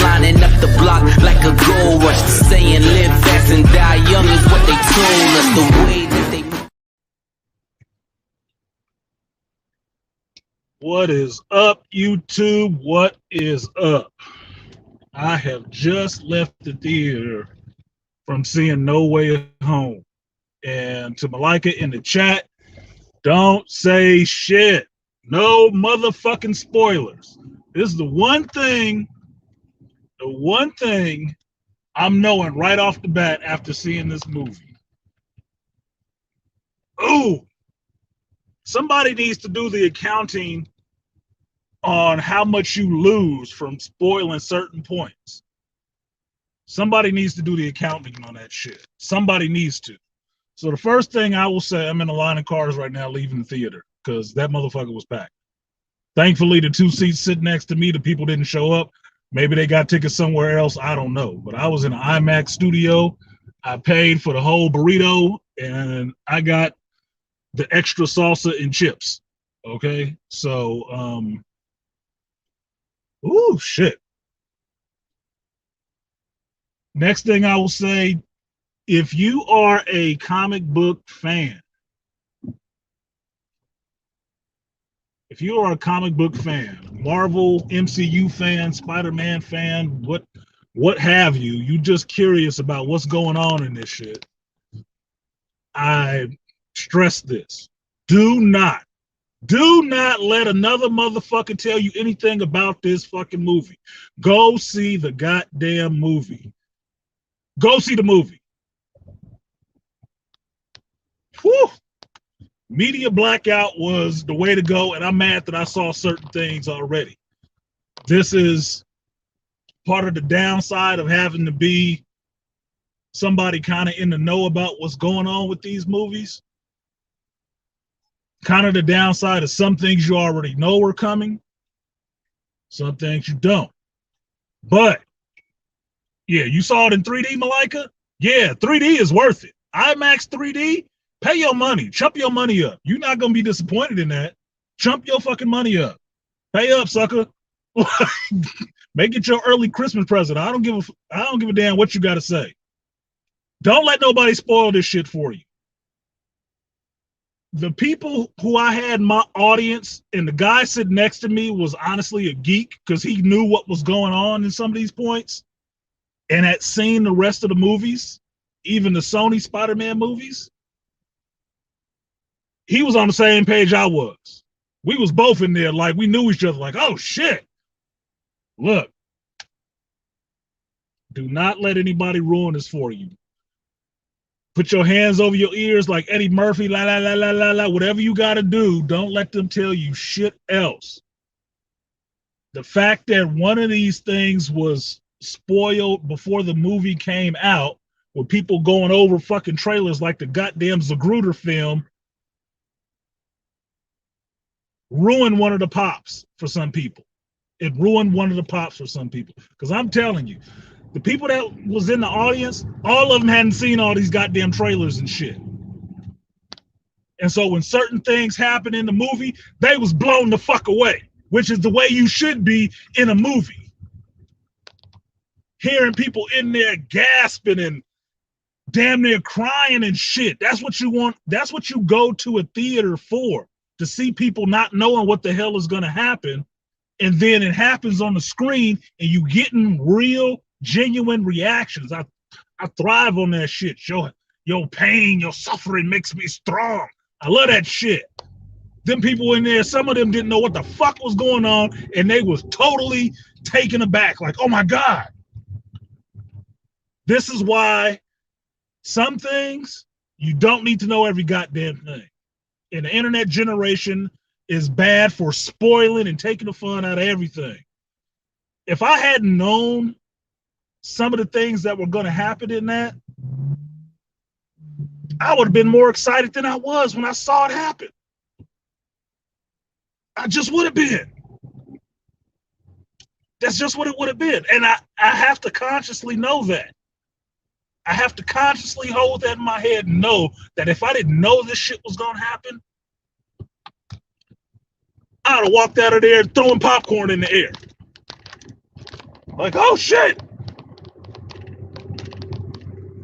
lining up the block like a gold rush. The saying live fast and die young is what they told us. The way that they... What is up, YouTube? What is up? I have just left the theater from seeing No Way Home. And to Malika in the chat, don't say shit. No motherfucking spoilers. This is the one thing I'm knowing right off the bat after seeing this movie. Ooh, somebody needs to do the accounting on how much you lose from spoiling certain points. Somebody needs to do the accounting on that shit. Somebody needs to. So the first thing I will say, I'm in a line of cars right now leaving the theater because that motherfucker was packed. Thankfully, the two seats sitting next to me, the people didn't show up. Maybe they got tickets somewhere else. I don't know. But I was in an IMAX studio. I paid for the whole burrito, and I got the extra salsa and chips. Okay? So, ooh, shit. Next thing I will say, if you are a comic book fan, Marvel, MCU fan, SpiderMan fan, what have you, you just curious about what's going on in this shit, I stress this. Do not let another motherfucker tell you anything about this fucking movie. Go see the goddamn movie. Go see the movie. Whew. Media blackout was the way to go, and I'm mad that I saw certain things already. This is part of the downside of having to be somebody kind of in the know about what's going on with these movies. Kind of the downside of some things you already know are coming, some things you don't. But, yeah, you saw it in 3D, Malika? Yeah, 3D is worth it. IMAX 3D? Pay your money. Chump your money up. You're not going to be disappointed in that. Chump your fucking money up. Pay up, sucker. Make it your early Christmas present. I don't give a damn what you got to say. Don't let nobody spoil this shit for you. The people who I had in my audience, and the guy sitting next to me was honestly a geek because he knew what was going on in some of these points and had seen the rest of the movies, even the Sony Spider-Man movies. He was on the same page I was. We was both in there like we knew each other, like, oh shit. Look, do not let anybody ruin this for you. Put your hands over your ears like Eddie Murphy, la la la la la la, whatever you gotta do. Don't let them tell you shit else. The fact that one of these things was spoiled before the movie came out, with people going over fucking trailers like the goddamn Zapruder film, ruined one of the pops for some people. It ruined one of the pops for some people. Because I'm telling you, the people that was in the audience, all of them hadn't seen all these goddamn trailers and shit. And so when certain things happen in the movie, they was blown the fuck away, which is the way you should be in a movie. Hearing people in there gasping and damn near crying and shit. That's what you want. That's what you go to a theater for. To see people not knowing what the hell is going to happen, and then it happens on the screen, and you getting real, genuine reactions. I thrive on that shit. Your pain, your suffering makes me strong. I love that shit. Them people in there, some of them didn't know what the fuck was going on, and they was totally taken aback, like, oh my God. This is why some things, you don't need to know every goddamn thing. And the internet generation is bad for spoiling and taking the fun out of everything. If I hadn't known some of the things that were going to happen in that, I would have been more excited than I was when I saw it happen. I just would have been. That's just what it would have been. And I have to consciously know that. I have to consciously hold that in my head and know that if I didn't know this shit was going to happen, I'd have walked out of there throwing popcorn in the air. Like, oh shit!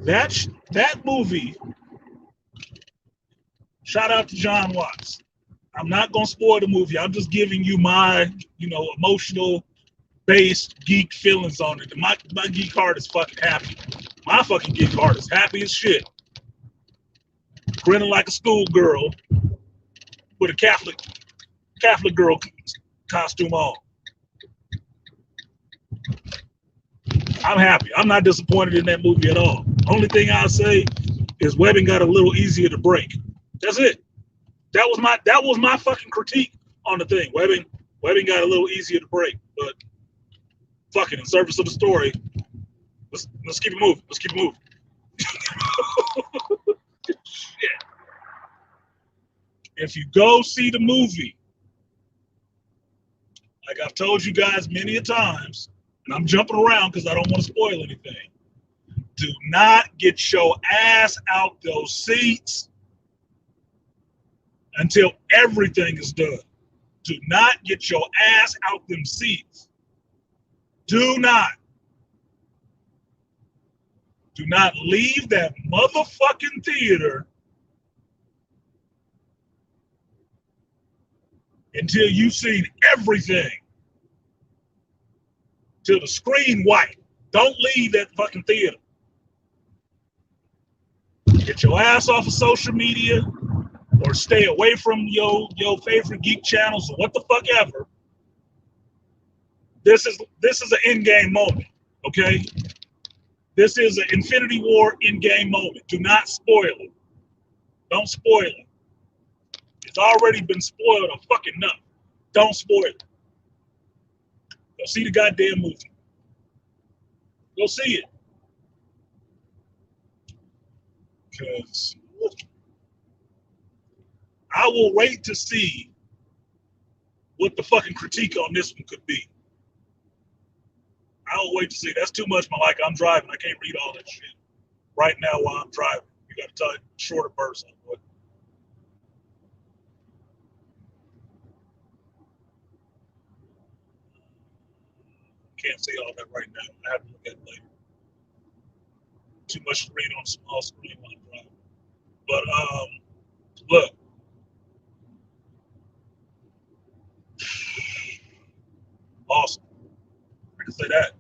That movie. Shout out to John Watts. I'm not gonna spoil the movie. I'm just giving you my, emotional based geek feelings on it. My geek heart is fucking happy. My fucking geek heart is happy as shit. Grinning like a schoolgirl with a Catholic girl costume on. I'm happy. I'm not disappointed in that movie at all. Only thing I'll say is webbing got a little easier to break. That's it. That was my fucking critique on the thing. Webbing got a little easier to break, but fucking in service of the story, let's keep it moving. Let's keep it moving. Shit. If you go see the movie, like I've told you guys many a times, and I'm jumping around because I don't want to spoil anything, do not get your ass out those seats until everything is done. Do not get your ass out them seats. Do not leave that motherfucking theater until you've seen everything. Till the screen white. Don't leave that fucking theater. Get your ass off of social media or stay away from your favorite geek channels or what the fuck ever. This is an in-game moment, okay? This is an Infinity War in-game moment. Do not spoil it. Don't spoil it. It's already been spoiled a fucking enough. Don't spoil it. Go see the goddamn movie. Go see it. Because I will wait to see what the fucking critique on this one could be. I'll wait to see. That's too much. I'm driving. I can't read all that shit right now while I'm driving. You got to type shorter bursts on what. Can't see all that right now. I have to look at it later. Too much to read on a small screen while I'm driving. But look. Awesome. I can say that.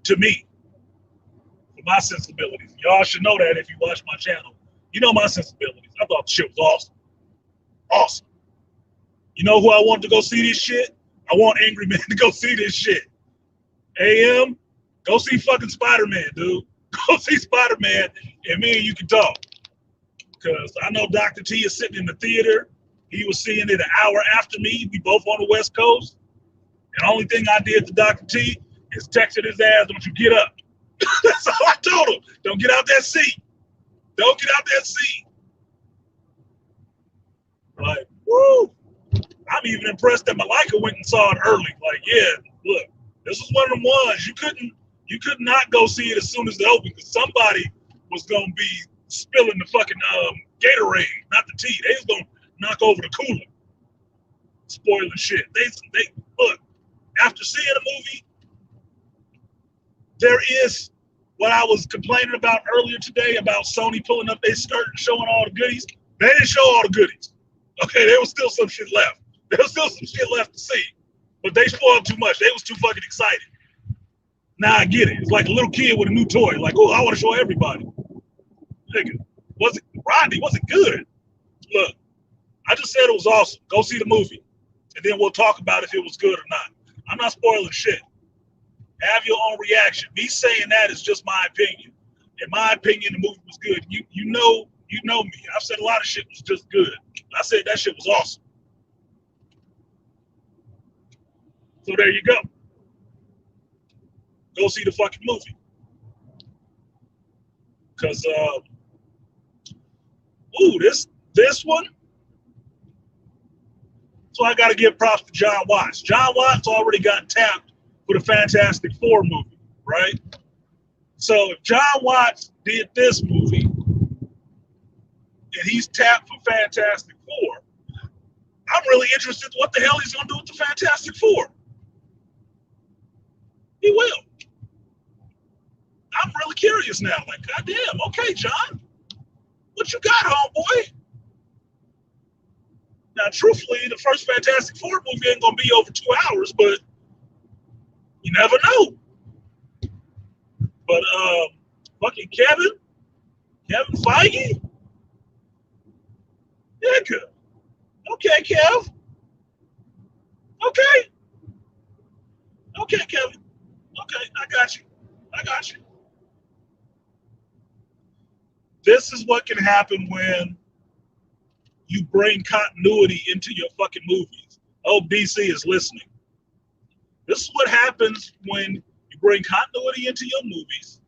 To me, for my sensibilities. Y'all should know that if you watch my channel. You know my sensibilities. I thought the shit was awesome. Awesome. You know who I want to go see this shit? I want Angry Man to go see this shit. AM, go see fucking SpiderMan, dude. Go see SpiderMan, and me and you can talk. Because I know Dr. T is sitting in the theater. He was seeing it an hour after me. We both on the West Coast. And the only thing I did to Dr. T is texted his ass, don't you get up. That's all I told him. Don't get out that seat. Don't get out that seat. Like, woo. I'm even impressed that Malika went and saw it early. Like, yeah, look, this was one of them ones. You could not go see it as soon as it opened because somebody was gonna be spilling the fucking Gatorade, not the tea. They was gonna knock over the cooler, spoiling shit. They look, after seeing the movie, there is what I was complaining about earlier today about Sony pulling up their skirt and showing all the goodies. They didn't show all the goodies. Okay, there was still some shit left. There was still some shit left to see. But they spoiled too much. They was too fucking excited. Now I get it. It's like a little kid with a new toy. Like, oh, I want to show everybody. Nigga, Rodney, was it good? Look, I just said it was awesome. Go see the movie. And then we'll talk about if it was good or not. I'm not spoiling shit. Have your own reaction. Me saying that is just my opinion. In my opinion, the movie was good. You know me. I've said a lot of shit was just good. I said that shit was awesome. So there you go. Go see the fucking movie. Cause this one. So I gotta give props to John Watts. John Watts already got tapped for the Fantastic Four movie, right? So if John Watts did this movie and he's tapped for Fantastic Four, I'm really interested in what the hell he's gonna do with the Fantastic Four. He will. I'm really curious now. Like, goddamn, okay, John, what you got, homeboy? Now, truthfully, the first Fantastic Four movie ain't gonna be over 2 hours, but you never know. But fucking Kevin Feige, yeah, good. Okay, Kev. Okay, Kevin. Okay, I got you. This is what can happen when you bring continuity into your fucking movies. Oh, DC is listening. This is what happens when you bring continuity into your movies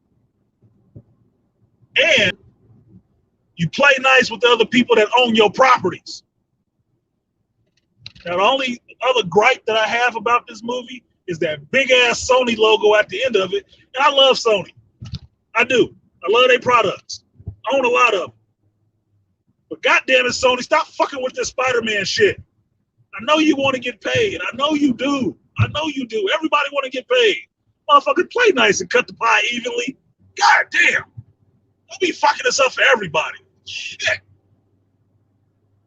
and you play nice with the other people that own your properties. Now, the only other gripe that I have about this movie is that big ass Sony logo at the end of it. And I love Sony. I do. I love their products. I own a lot of them. But goddamn it, Sony, stop fucking with this SpiderMan shit. I know you want to get paid. I know you do. Everybody want to get paid. Motherfucker, play nice and cut the pie evenly. God damn. Don't be fucking this up for everybody. Shit.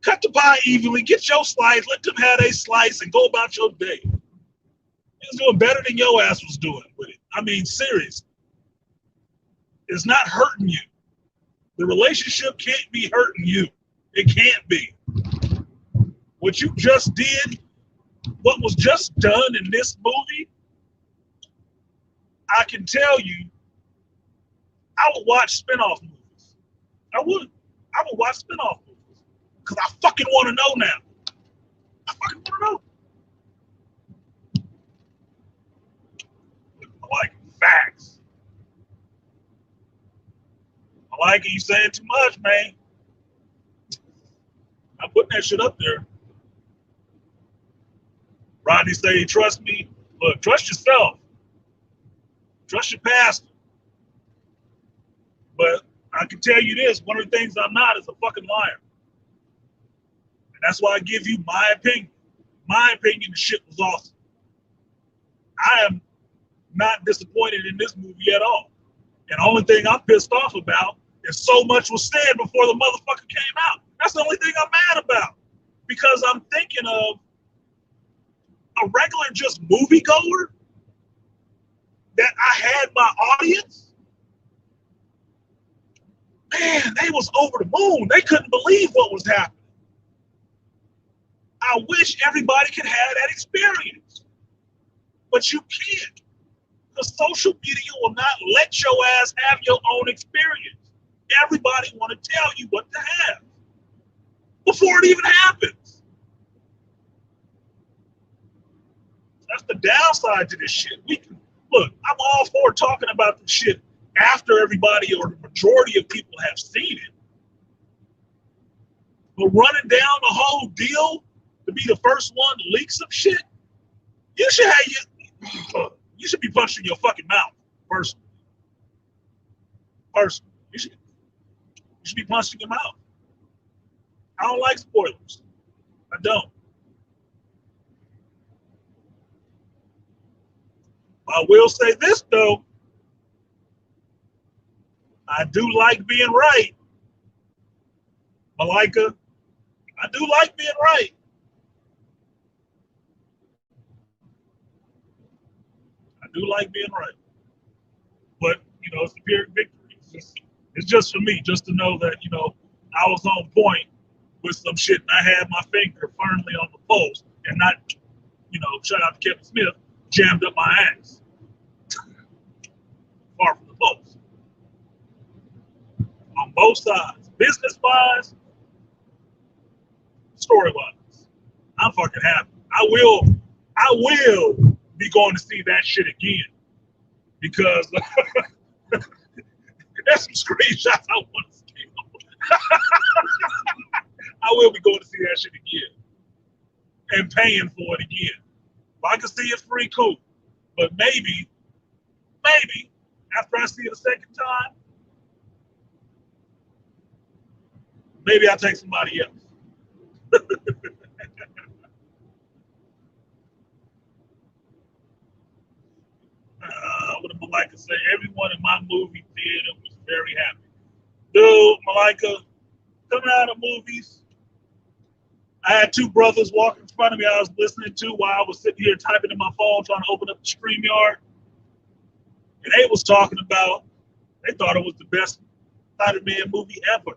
Cut the pie evenly. Get your slice. Let them have a slice and go about your day. It's doing better than your ass was doing with it. I mean, serious. It's not hurting you. The relationship can't be hurting you. It can't be. What you just did, what was just done in this movie, I can tell you, I would watch spin-off movies. I would watch spin-off movies. Because I fucking want to know now. I fucking want to know. I like facts. I like it. You saying too much, man. I'm putting that shit up there. Rodney say, trust me. Look, trust yourself. Trust your pastor. But I can tell you this, one of the things I'm not is a fucking liar. And that's why I give you my opinion. My opinion, the shit was awesome. I am not disappointed in this movie at all. And the only thing I'm pissed off about is so much was said before the motherfucker came out. That's the only thing I'm mad about. Because I'm thinking of a regular just moviegoer that I had my audience. Man, they was over the moon. They couldn't believe what was happening. I wish everybody could have that experience. But you can't. Because social media will not let your ass have your own experience. Everybody want to tell you what to have before it even happens. That's the downside to this shit. Look, I'm all for talking about the shit after everybody or the majority of people have seen it. But running down the whole deal to be the first one to leak some shit, you should be punched in your fucking mouth, personally. You should be punched in your mouth. I don't like spoilers. I don't. I will say this, though. I do like being right. Malika, I do like being right. I do like being right. But, it's a pyrrhic victory. It's just for me, just to know that, I was on point with some shit and I had my finger firmly on the pulse and not, shout out to Kevin Smith, jammed up my ass. Far from the pulse. On both sides. Business-wise, story-wise. I'm fucking happy. I will be going to see that shit again. Because there's some screenshots I want to see. I will be going to see that shit again. And paying for it again. If I can see it free, cool. But maybe, after I see it a second time, maybe I'll take somebody else. can say everyone in my movie theater was very happy. Dude, Malika, coming out of movies, I had two brothers walking in front of me I was listening to while I was sitting here typing in my phone trying to open up the StreamYard. And they was talking about, they thought it was the best SpiderMan movie ever.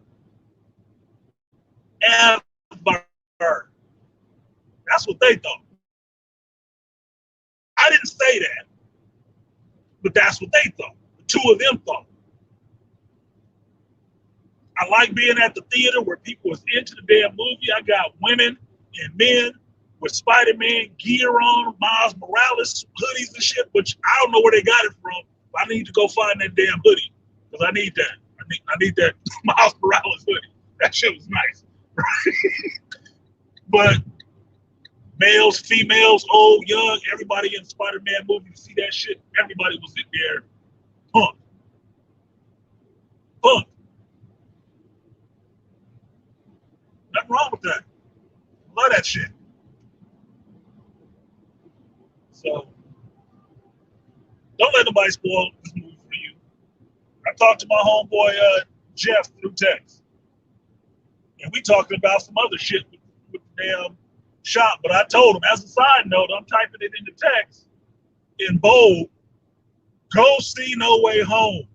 Ever. That's what they thought. I didn't say that, but that's what they thought. The two of them thought. I like being at the theater where people was into the damn movie. I got women and men with Spider-Man gear on, Miles Morales hoodies and shit, which I don't know where they got it from. But I need to go find that damn hoodie because I need that. I need that Miles Morales hoodie. That shit was nice. But males, females, old, young, everybody in the Spider-Man movie to see that shit, everybody was in there pumped. Pumped. Nothing wrong with that. Love that shit. So, don't let nobody spoil this movie for you. I talked to my homeboy Jeff through text. And we talked about some other shit with the damn shop. But I told him, as a side note, I'm typing it into text in bold, go see No Way Home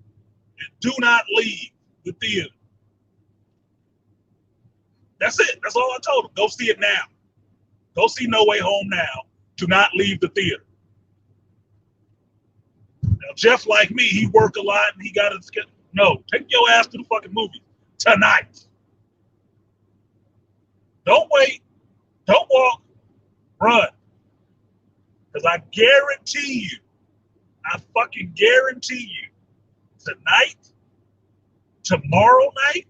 and do not leave the theater. That's it. That's all I told him. Go see it now. Go see No Way Home now. Do not leave the theater. Now, Jeff, like me, he work a lot and he got to schedule. No, take your ass to the fucking movie tonight. Don't wait. Don't walk. Run. Because I guarantee you, I fucking guarantee you, tonight, tomorrow night,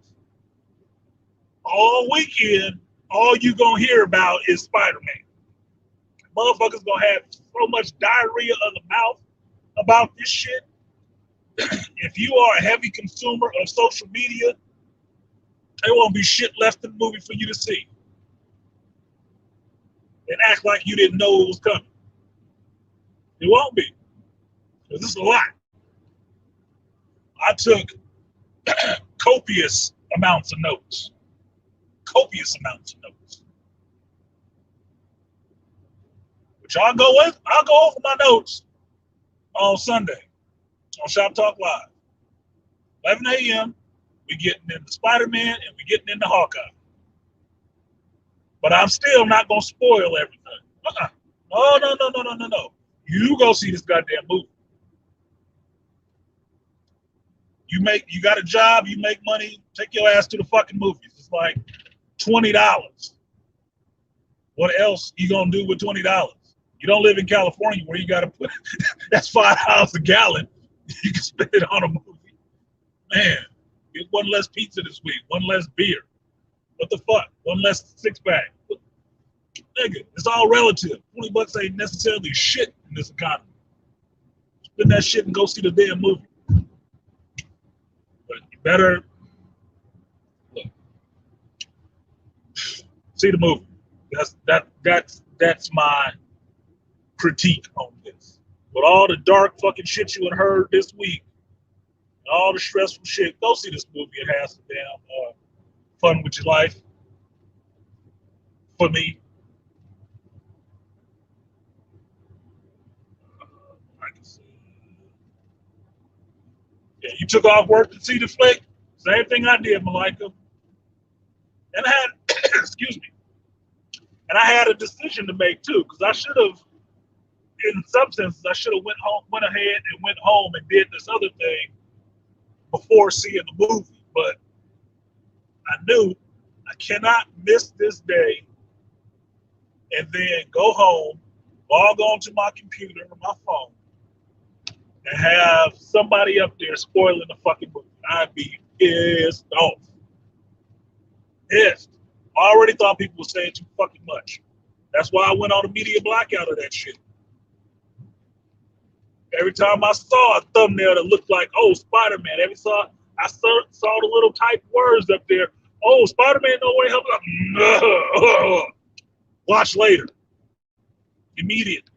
all weekend, all you gonna hear about is Spider-Man. Motherfuckers gonna have so much diarrhea of the mouth about this shit. If you are a heavy consumer of social media, there won't be shit left in the movie for you to see. And act like you didn't know it was coming. It won't be. Because this is a lot. I took copious amounts of notes. Copious amounts of notes. Which I'll go over my notes on Sunday on Shop Talk Live. 11 a.m. we getting into Spider-Man and we getting into Hawkeye. But I'm still not gonna spoil everything. No. You go see this goddamn movie. You got a job, you make money, take your ass to the fucking movies. It's like $20. What else you gonna do with $20? You don't live in California where you gotta put that's $5 a gallon. You can spend it on a movie. Man, get one less pizza this week, one less beer. What the fuck? One less six-pack. Nigga, it's all relative. $20 ain't necessarily shit in this economy. Spend that shit and go see the damn movie. But you better look. See the movie. That's my critique on this. With all the dark fucking shit you had heard this week, and all the stressful shit, go see this movie and have some damn fun with your life. For me. Yeah, you took off work to see the flick. Same thing I did, Malika. And I had, excuse me, and I had a decision to make too, because I should have, in some senses, I should have went ahead and went home and did this other thing before seeing the movie. But I knew I cannot miss this day and then go home, log on to my computer or my phone, and have somebody up there spoiling the fucking movie. I'd be pissed off. Pissed. I already thought people were saying too fucking much. That's why I went on a media blackout of that shit. Every time I saw a thumbnail that looked like, oh, Spider-Man, I saw the little typed words up there. Oh, Spider-Man, no way, help. No. Watch later. Immediately.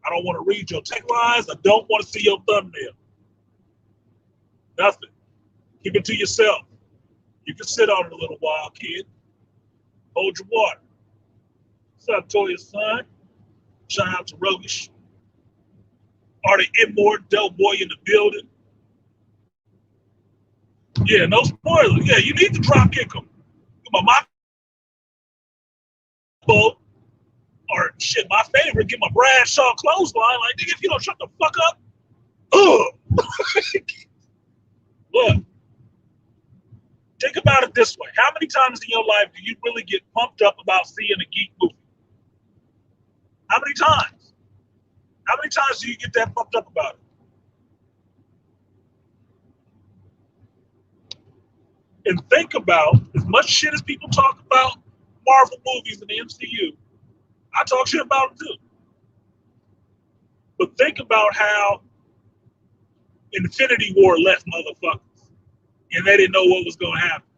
I don't want to read your taglines. I don't want to see your thumbnail. Nothing. Keep it to yourself. You can sit on it a little while, kid. Hold your water. What's up, Toya's son? Shout out to Rogish. Are the Immort Dope Boy in the building? Yeah, no spoilers. Yeah, you need to drop kick them. My or shit, my favorite, get my Bradshaw clothesline. Like, nigga, if you don't shut the fuck up, look, think about it this way. How many times in your life do you really get pumped up about seeing a geek movie? How many times? How many times do you get that pumped up about it? And think about, as much shit as people talk about Marvel movies in the MCU, I talk shit about them too. But think about how Infinity War left motherfuckers. And they didn't know what was going to happen.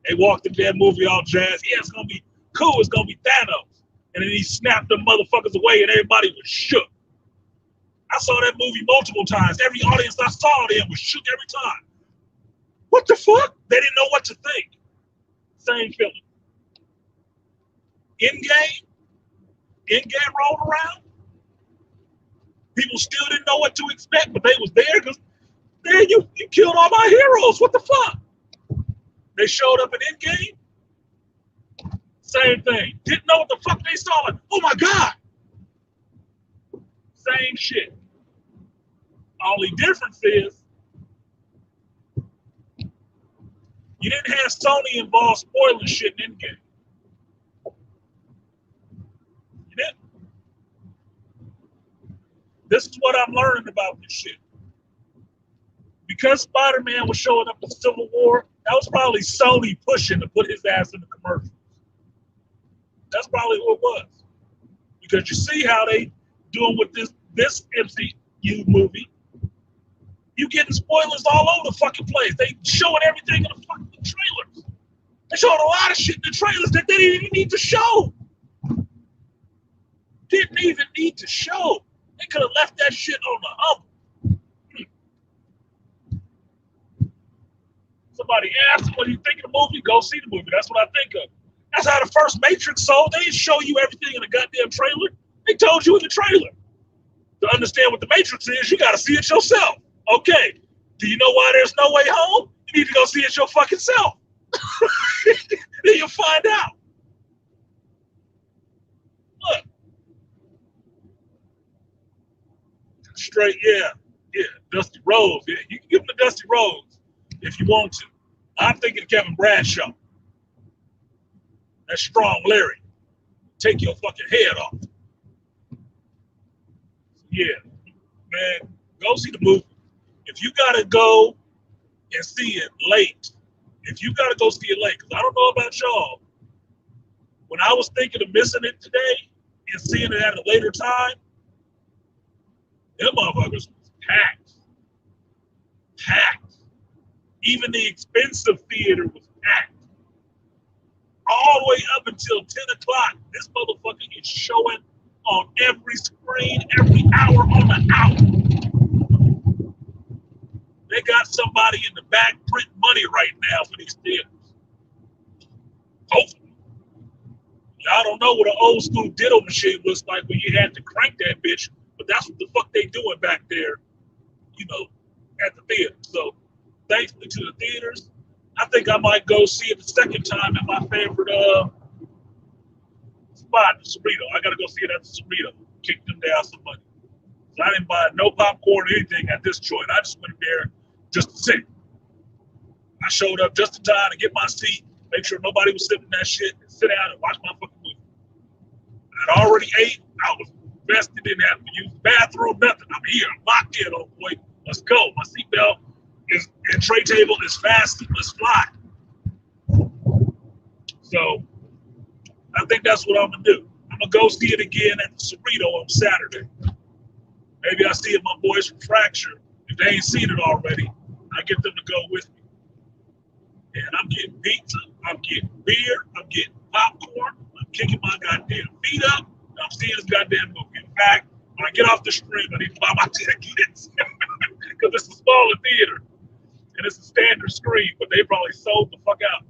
They walked into that movie all jazzed. Yeah, it's going to be cool. It's going to be Thanos. And then he snapped them motherfuckers away and everybody was shook. I saw that movie multiple times. Every audience I saw it in was shook every time. What the fuck? They didn't know what to think. Same feeling. Endgame rolled around. People still didn't know what to expect, but they was there because, man, you killed all my heroes. What the fuck? They showed up in Endgame. Same thing. Didn't know what the fuck they saw. Like, oh my God. Same shit. Only difference is you didn't have Sony involved spoiling shit in Endgame. You didn't. This is what I'm learning about this shit. Because Spider-Man was showing up in Civil War, that was probably Sony pushing to put his ass in the commercials. That's probably what it was. Because you see how they doing with this MCU movie. You getting spoilers all over the fucking place. They showing everything in the fucking trailers. They showing a lot of shit in the trailers that they didn't even need to show. Didn't even need to show. They could have left that shit on the humble. Somebody asked, what do you think of the movie? Go see the movie. That's what I think of. That's how the first Matrix sold. They didn't show you everything in the goddamn trailer. They told you in the trailer. To understand what the Matrix is, you got to see it yourself. Okay. Do you know why there's no way home? You need to go see it your fucking self. Then you'll find out. Look. Straight, yeah. Dusty Rhodes. Yeah, you can give him the Dusty Rhodes if you want to. I'm thinking Kevin Bradshaw. That's strong Larry. Take your fucking head off. Yeah, man, go see the movie. If you gotta go and see it late, because I don't know about y'all, when I was thinking of missing it today and seeing it at a later time, them motherfuckers was packed. Even the expensive theater was packed. All the way up until 10 o'clock, this motherfucker is showing on every screen, every hour on the hour. They got somebody in the back print money right now for these theaters. Hopefully. I don't know what an old school ditto machine looks like when you had to crank that bitch, but that's what the fuck they doing back there, at the theater. So thankfully to the theaters, I think I might go see it the second time at my favorite spot, the Cerrito. I gotta go see it at the Cerrito. Kick them down some money. So I didn't buy no popcorn or anything at this joint. I just went there just to sit. I showed up just in time to get my seat, make sure nobody was sitting in that shit, and sit down and watch my fucking movie. I'd already ate. I was vested, didn't have to use the bathroom, nothing. I'm here. I'm locked in, oh boy. Let's go. My seatbelt is and tray table is fastened. Let's fly. So I think that's what I'm gonna do. I'm gonna go see it again at the Cerrito on Saturday. Maybe I'll see it, my boys from Fracture. If they ain't seen it already, I get them to go with me. And I'm getting pizza, I'm getting beer, I'm getting popcorn, I'm kicking my goddamn feet up, and I'm seeing this goddamn movie. In fact, When I get off the screen, I need to buy my tickets because it's a smaller theater and it's a standard screen, but they probably sold the fuck out.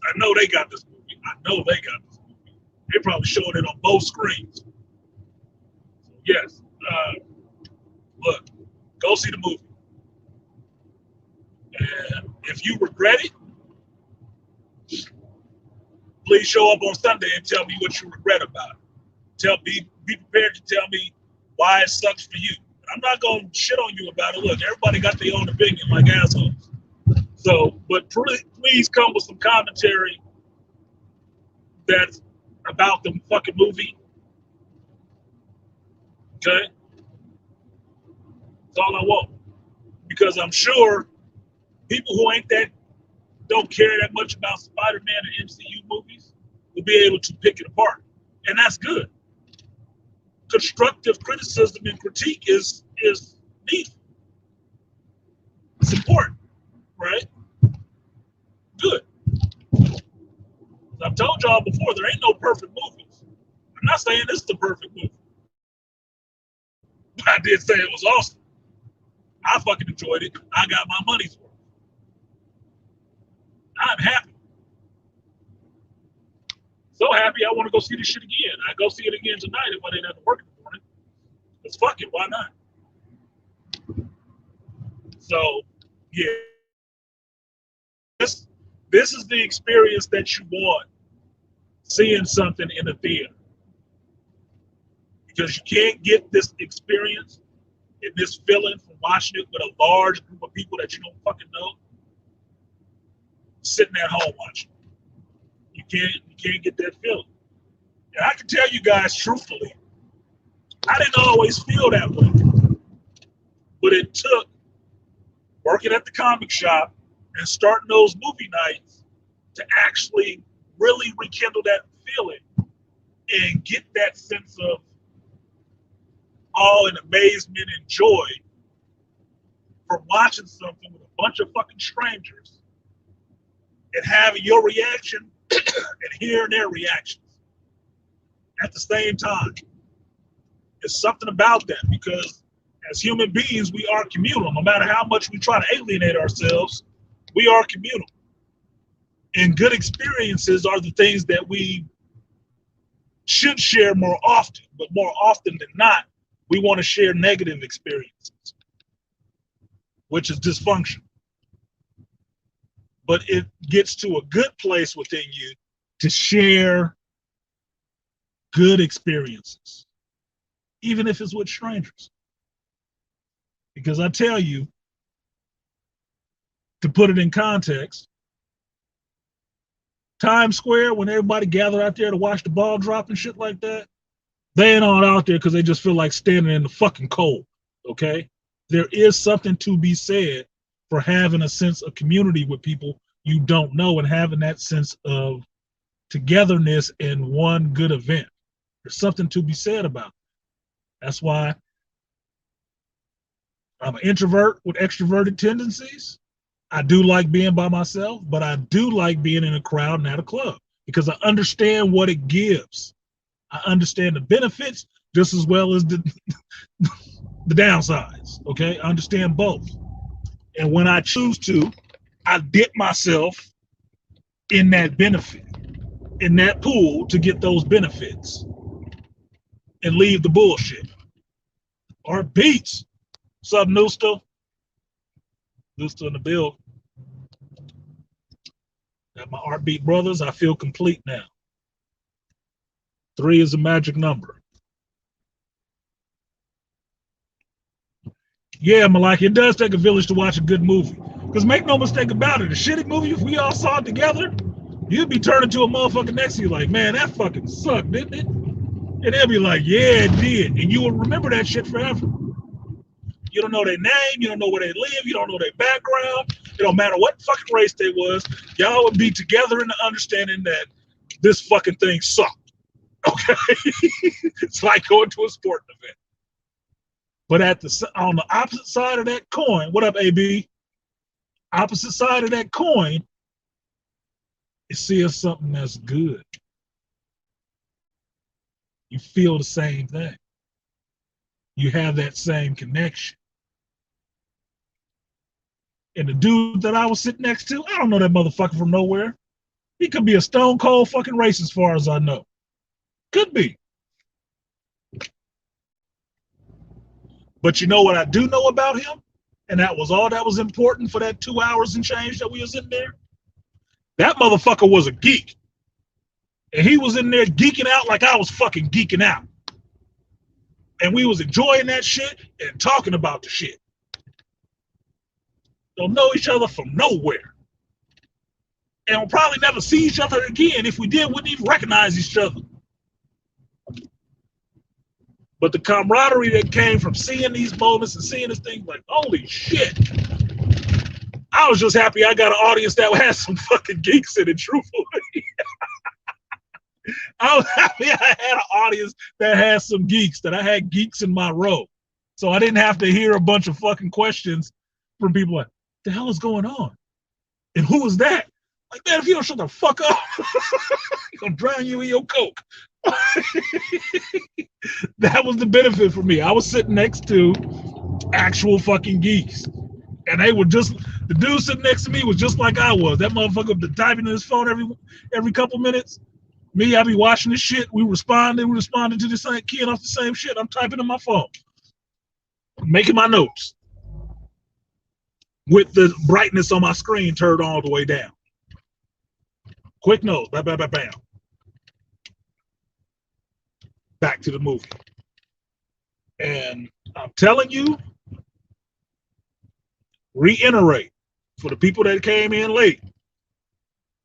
I know they got this movie. I know they got this movie. They probably showed it on both screens. So yes, look, go see the movie. And if you regret it, please show up on Sunday and tell me what you regret about it. Be prepared to tell me why it sucks for you. I'm not gonna shit on you about it. Look, everybody got their own opinion, like assholes. So, but please come with some commentary that's about the fucking movie. Okay, that's all I want. Because I'm sure people who don't care that much about Spider-Man and MCU movies will be able to pick it apart, and that's good. Constructive criticism and critique is needful. It's important, right? Good. I've told y'all before, there ain't no perfect movies. I'm not saying this is the perfect movie. I did say it was awesome. I fucking enjoyed it. I got my money's worth. I'm happy. So happy I want to go see this shit again. I go see it again tonight if I didn't have to work in the morning. It's fuck it, why not? So, yeah. This is the experience that you want seeing something in a theater. Because you can't get this experience and this feeling from watching it with a large group of people that you don't fucking know sitting at home watching. You can't get that feeling. And I can tell you guys truthfully, I didn't always feel that way. But it took working at the comic shop and starting those movie nights to actually really rekindle that feeling and get that sense of awe and amazement and joy from watching something with a bunch of fucking strangers and having your reaction and hearing their reactions at the same time. There's something about that because as human beings, we are communal. No matter how much we try to alienate ourselves, we are communal. And good experiences are the things that we should share more often, but more often than not, we want to share negative experiences, which is dysfunction. But it gets to a good place within you to share good experiences, even if it's with strangers. Because I tell you, to put it in context, Times Square, when everybody gathered out there to watch the ball drop and shit like that, they ain't all out there because they just feel like standing in the fucking cold, okay? There is something to be said for having a sense of community with people you don't know and having that sense of togetherness in one good event. There's something to be said about it. That's why I'm an introvert with extroverted tendencies. I do like being by myself, but I do like being in a crowd and at a club because I understand what it gives. I understand the benefits just as well as the downsides, okay? I understand both. And when I choose to, I dip myself in that benefit, in that pool to get those benefits and leave the bullshit. Or beats. What's up, Noosta? Noosta in the build. Got my Heartbeat brothers. I feel complete now. 3 is a magic number. Yeah, Malaki, it does take a village to watch a good movie. Because make no mistake about it, a shitty movie, if we all saw it together, you'd be turning to a motherfucker next to you like, man, that fucking sucked, didn't it? And they'll be like, yeah, it did. And you will remember that shit forever. You don't know their name, you don't know where they live, you don't know their background. It don't matter what fucking race they was, y'all would be together in the understanding that this fucking thing sucked. Okay? It's like going to a sporting event. But on the opposite side of that coin, what up, AB? Opposite side of that coin, you see something that's good. You feel the same thing. you have that same connection. And the dude that I was sitting next to, I don't know that motherfucker from nowhere. He could be a stone cold fucking racist as far as I know. Could be. But you know what I do know about him? And that was all that was important for that 2 hours and change that we was in there. That motherfucker was a geek. And he was in there geeking out like I was fucking geeking out. And we was enjoying that shit and talking about the shit. Don't know each other from nowhere. And we'll probably never see each other again. If we did, wouldn't even recognize each other. But the camaraderie that came from seeing these moments and seeing this thing, like, holy shit. I was just happy I got an audience that had some fucking geeks in it, truthfully. I was happy I had an audience that had some geeks, that I had geeks in my row. So I didn't have to hear a bunch of fucking questions from people like, the hell is going on? And who was that? Like, man, if you don't shut the fuck up, he's gonna drown you in your Coke. That was the benefit for me. I was sitting next to actual fucking geeks. And they were just, the dude sitting next to me was just like I was. That motherfucker was typing in his phone every couple minutes. Me, I be watching this shit. We responding to the same, keying off the same shit. I'm typing in my phone, making my notes with the brightness on my screen turned all the way down. Quick notes, bam, bam, bam, bam. Back to the movie. And I'm telling you, reiterate for the people that came in late,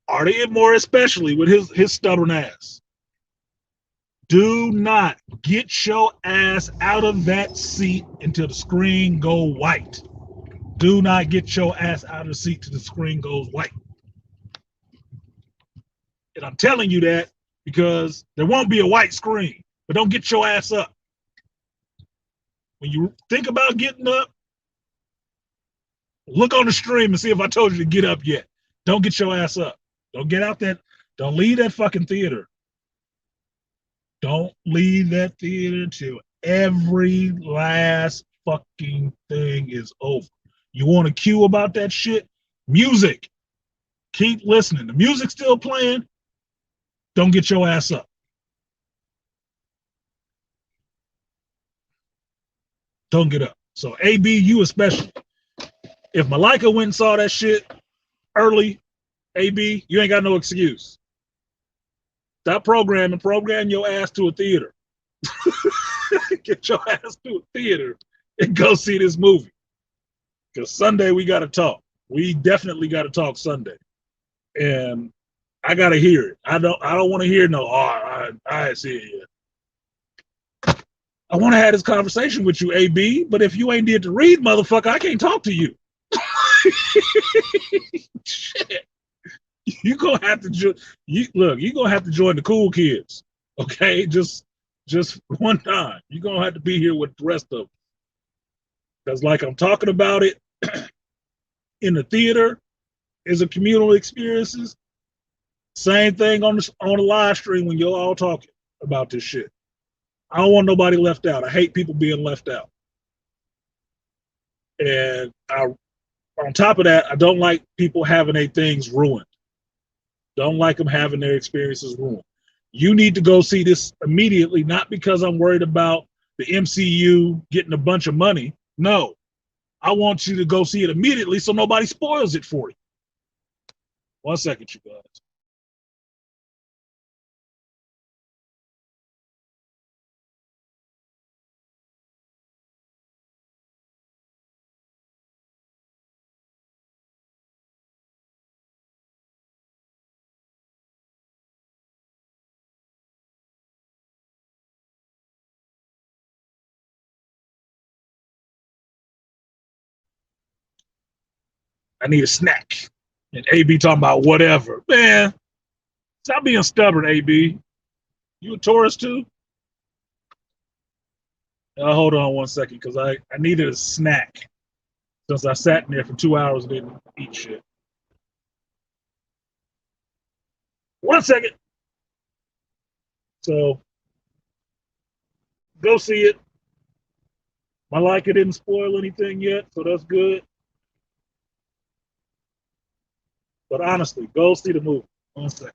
Artie and more especially with his stubborn ass. Do not get your ass out of that seat until the screen go white. Do not get your ass out of the seat till the screen goes white. And I'm telling you that because there won't be a white screen, but don't get your ass up. When you think about getting up, look on the stream and see if I told you to get up yet. Don't get your ass up. Don't get out that, don't leave that fucking theater. Don't leave that theater till every last fucking thing is over. You want to cue about that shit? Music. Keep listening. The music's still playing. Don't get your ass up. Don't get up. So AB, you especially. If Malika went and saw that shit early, AB, you ain't got no excuse. Stop programming. Program your ass to a theater. Get your ass to a theater and go see this movie. Because Sunday we got to talk. We definitely got to talk Sunday. And I got to hear it. I don't want to hear no, I see it yet. I want to have this conversation with you, AB, but if you ain't did to read, motherfucker, I can't talk to you. Shit. You're gonna have to you're gonna have to join the cool kids. Okay, just one time. You're gonna have to be here with the rest of them. Because like I'm talking about it in the theater is a communal experiences. Same thing on the live stream when you're all talking about this shit. I don't want nobody left out. I hate people being left out. And on top of that, I don't like people having their things ruined. Don't like them having their experiences ruined. You need to go see this immediately, not because I'm worried about the MCU getting a bunch of money. No, I want you to go see it immediately so nobody spoils it for you. 1 second, you guys. I need a snack. And AB talking about whatever. Man, stop being stubborn, AB. You a tourist too? Hold on 1 second, because I needed a snack since I sat in there for 2 hours and didn't eat shit. 1 second. So go see it. My Leica didn't spoil anything yet, so that's good. But honestly, go see the movie. 1 second.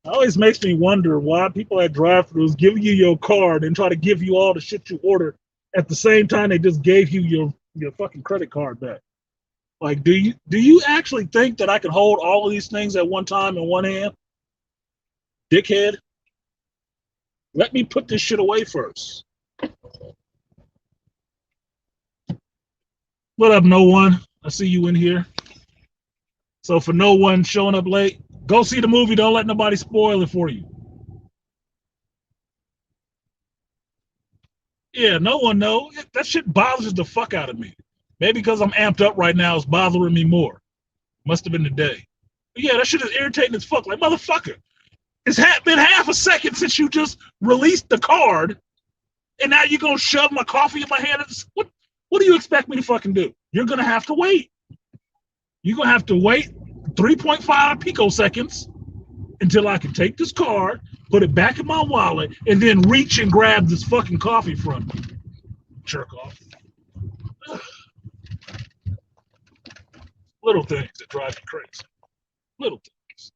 It always makes me wonder why people at drive-thrus give you your card and try to give you all the shit you order at the same time they just gave you your fucking credit card back. Like, do you actually think that I can hold all of these things at one time in one hand? Dickhead. Let me put this shit away first. What up, no one? I see you in here. So for no one showing up late, go see the movie. Don't let nobody spoil it for you. Yeah, no one knows. That shit bothers the fuck out of me. Maybe because I'm amped up right now, it's bothering me more. Must have been the day. But yeah, that shit is irritating as fuck. Like, motherfucker, it's been half a second since you just released the card, and now you're gonna shove my coffee in my hand. What do you expect me to fucking do? You're gonna have to wait. You're gonna have to wait 3.5 picoseconds until I can take this card, put it back in my wallet, and then reach and grab this fucking coffee from me. Jerk off. Little things that drive me crazy. Little things.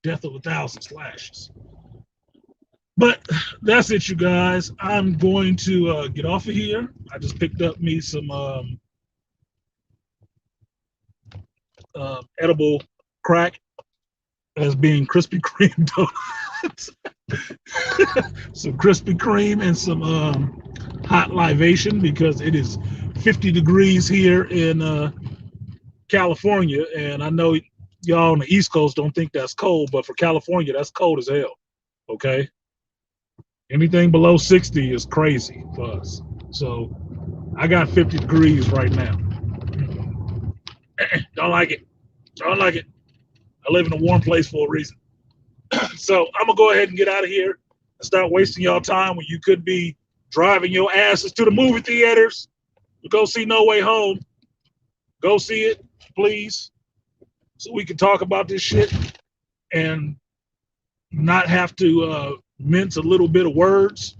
Death of 1,000 slashes. But that's it, you guys. I'm going to get off of here. I just picked up me some edible crack as being Krispy Kreme donuts. Some Krispy Kreme and some hot libation because it is 50 degrees here in California. And I know y'all on the East Coast don't think that's cold, but for California, that's cold as hell. Okay? Anything below 60 is crazy for us. So I got 50 degrees right now. Don't like it. Don't like it. I live in a warm place for a reason. So I'm going to go ahead and get out of here and start wasting y'all time when you could be driving your asses to the movie theaters to go see No Way Home. Go see it, please, so we can talk about this shit and not have to mince a little bit of words,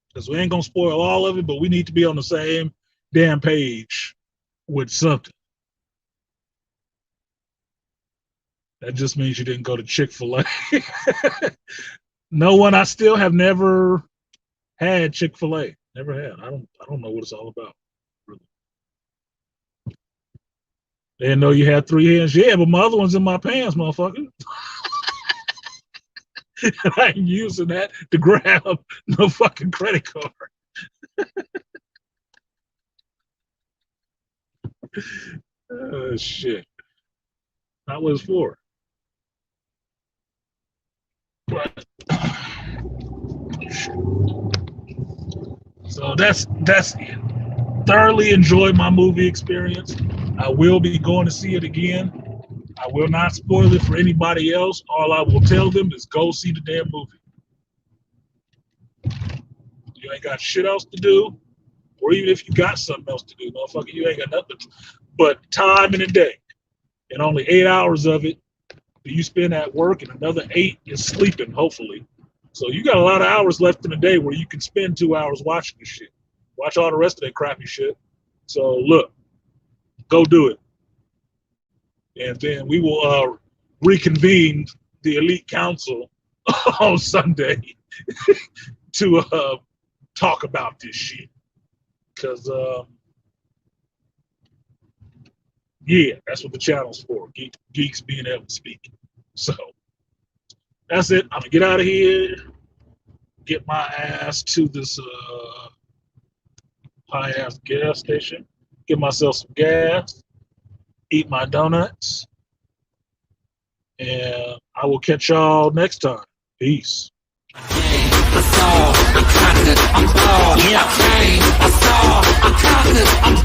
because we ain't going to spoil all of it, but we need to be on the same damn page with something. That just means you didn't go to Chick-fil-A. No one. I still have never had Chick-fil-A. Never had. I don't know what it's all about. Really. They didn't know you had 3 hands. Yeah, but my other one's in my pants, motherfucker. I ain't using that to grab no fucking credit card. Oh, shit. Not what it's for. But, so that's it. Thoroughly enjoyed my movie experience. I will be going to see it again. I will not spoil it for anybody else. All I will tell them is go see the damn movie. You ain't got shit else to do, or even if you got something else to do, motherfucker, you ain't got nothing but time in a day. And only 8 hours of it do you spend at work, and another 8 is sleeping, hopefully. So you got a lot of hours left in the day where you can spend 2 hours watching this shit. Watch all the rest of that crappy shit. So look, go do it. And then we will reconvene the Elite Council on Sunday to talk about this shit. Because, yeah, that's what the channel's for. Geeks being able to speak. So that's it. I'm going to get out of here, get my ass to this high-ass gas station. get myself some gas, eat my donuts, and I will catch y'all next time. Peace. I saw, I conquered, I'm all, yeah, I saw, I conquered, I'm